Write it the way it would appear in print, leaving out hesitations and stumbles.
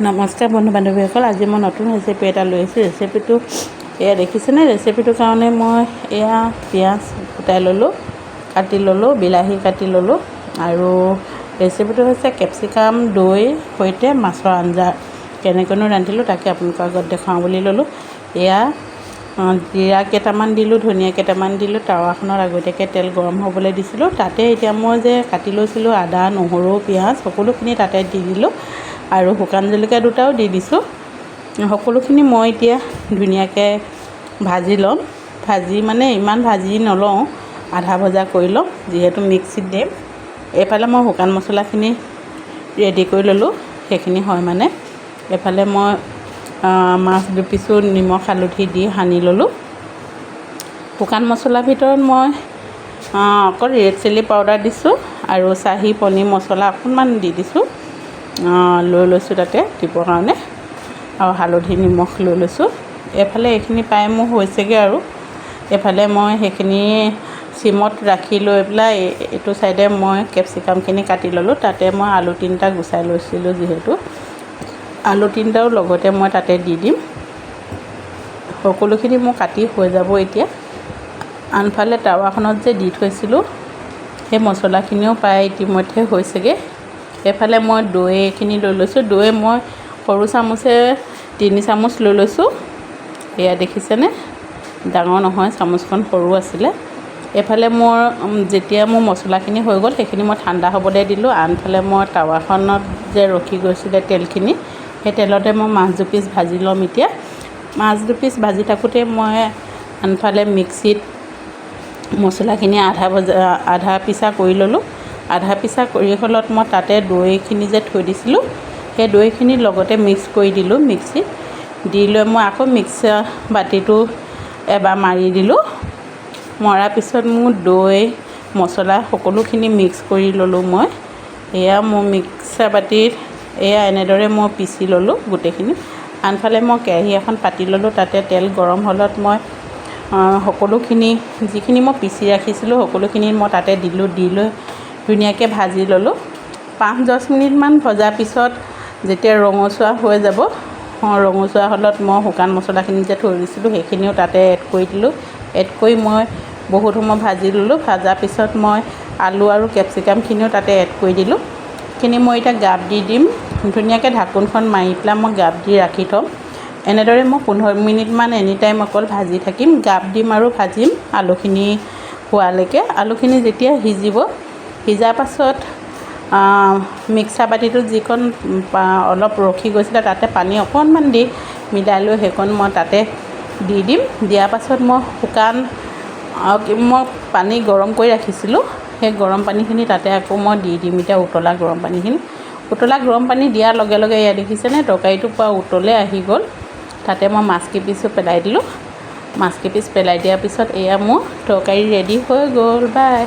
নমস্কাৰ বন্ধু বান্ধৱীসকল, আজি মই নতুন ৰেচিপি এটা লৈ আহিছোঁ। ৰেচিপিটো এয়া দেখিছেনে? ৰেচিপিটোৰ কাৰণে মই এয়া পিঁয়াজ কুটাই ল'লোঁ, কাটি ল'লোঁ, বিলাহী কাটি ল'লোঁ আৰু ৰেচিপিটো হৈছে কেপচিকাম দৈ সৈতে মাছৰ আঞ্জা। কেনেকৈনো ৰান্ধিলোঁ তাকে আপোনালোকৰ আগত দেখুৱাওঁ বুলি ল'লোঁ। এয়া জিৰা কেইটামান দিলোঁ, ধনিয়া কেইটামান দিলোঁ, টাৱাখনত আগতীয়াকৈ তেল গৰম হ'বলৈ দিছিলোঁ। তাতে এতিয়া মই যে কাটি লৈছিলোঁ আদা, নহৰু, পিঁয়াজ সকলোখিনি তাতে দি দিলোঁ আৰু শুকান জলকীয়া দুটাও দি দিছোঁ। সকলোখিনি মই এতিয়া ধুনীয়াকৈ ভাজি ল'ম। ভাজি মানে ইমান ভাজি নলওঁ, আধা ভজা কৰি ল'ম, যিহেতু মিক্সিত দিম। এইফালে মই শুকান মছলাখিনি ৰেডি কৰি ল'লোঁ, সেইখিনি হয় মানে। এইফালে মই মাছ দুপিচো নিমখ হালধি দি সানি ল'লোঁ। শুকান মছলাৰ ভিতৰত মই অকল ৰেড চিলি পাউডাৰ দিছোঁ আৰু চাহী পনীৰ মছলা অকণমান দি দিছোঁ, লৈ লৈছোঁ তাতে দিবৰ কাৰণে, আৰু হালধি নিমখ লৈ লৈছোঁ। এইফালে এইখিনি প্ৰায় মোৰ হৈছেগৈ আৰু এইফালে মই সেইখিনি চিমত ৰাখি লৈ পেলাই এইটো চাইডে মই কেপচিকামখিনি কাটি ল'লোঁ। তাতে মই আলু তিনিটা গুচাই লৈছিলোঁ, যিহেতু আলু তিনিটাও লগতে মই তাতে দি দিম। সকলোখিনি মোৰ কাটি হৈ যাব এতিয়া। আনফালে টাৱাখনত যে দি থৈছিলোঁ সেই মছলাখিনিও প্ৰায় ইতিমধ্যে হৈছেগৈ। এইফালে মই দৈখিনি লৈ লৈছোঁ। দৈ মই সৰু চামুচে 3 চামুচ লৈ লৈছোঁ। এয়া দেখিছেনে? ডাঙৰ নহয়, চামুচখন সৰু আছিলে। এইফালে মোৰ যেতিয়া মোৰ মছলাখিনি হৈ গ'ল সেইখিনি মই ঠাণ্ডা হ'বলৈ দিলোঁ। আনফালে মই টাৱাখনত যে ৰখি গৈছিলে তেলখিনি, সেই তেলতে মই মাছ দুপিচ ভাজি ল'ম এতিয়া। মাছ দুপিচ ভাজি থাকোঁতে মই আনফালে মিক্সিত মছলাখিনি আধা পিছা কৰি ল'লোঁ। আধা পিছা কৰি হ'লত মই তাতে দৈখিনি যে থৈ দিছিলোঁ সেই দৈখিনি লগতে মিক্স কৰি দিলোঁ। মিক্সিত দি লৈ মই আকৌ মিক্সাৰ বাতিটো এবাৰ মাৰি দিলোঁ। মৰাৰ পিছত মোৰ দৈ মছলা সকলোখিনি মিক্স কৰি ল'লোঁ মই। এয়া মোৰ মিক্সাৰ বাতিত এয়া এনেদৰে মই পিচি ল'লোঁ গোটেইখিনি। আনফালে মই কেৰাহী এখন পাতি ল'লোঁ। তাতে তেল গৰম হ'লত মই সকলোখিনি যিখিনি মই পিচি ৰাখিছিলোঁ সকলোখিনি মই তাতে দিলোঁ। দি লৈ ধুনীয়াকৈ ভাজি ল'লোঁ। 5-10 মিনিটমান ভজাৰ পিছত যেতিয়া ৰঙচুৱা হৈ যাব, ৰঙচুৱা হ'লত মই শুকান মছলাখিনি যে থৈ দিছিলোঁ সেইখিনিও তাতে এড কৰি দিলোঁ। এড কৰি মই বহুত সময় ভাজি ল'লোঁ। ভজাৰ পিছত মই আলু আৰু কেপচিকামখিনিও তাতে এড কৰি দিলোঁ। সেইখিনি মই এতিয়া গাপ দি দিম। ধুনীয়াকৈ ঢাকোনখন মাৰি পেলাই মই গাপ দি ৰাখি থ'ম। এনেদৰে মই 15 মিনিটমান এনি টাইম অকল ভাজি থাকিম, গাপ দিম আৰু ভাজিম আলুখিনি হোৱালৈকে। আলুখিনি যেতিয়া সিজিব, সিজাৰ পাছত মিক্সাৰ বাতিটোত যিকণ অলপ ৰখি গৈছিলে তাতে পানী অকণমান দি মিলাই লৈ সেইকণ মই তাতে দি দিম। দিয়াৰ পাছত মই পানী গৰম কৰি ৰাখিছিলোঁ, সেই গৰম পানীখিনি তাতে আকৌ মই দি দিম এতিয়া, উতলা গৰম পানীখিনি। উতলা গৰম পানী দিয়াৰ লগে লগে এয়া দেখিছেনে তৰকাৰীটো পুৰা উতলে আহি গ'ল। তাতে মই মাছ কেইপিচো পেলাই দিলোঁ। মাছ কেইপিচ পেলাই দিয়াৰ পিছত এয়া মোৰ তৰকাৰী ৰেডি হৈ গ'ল। বাই।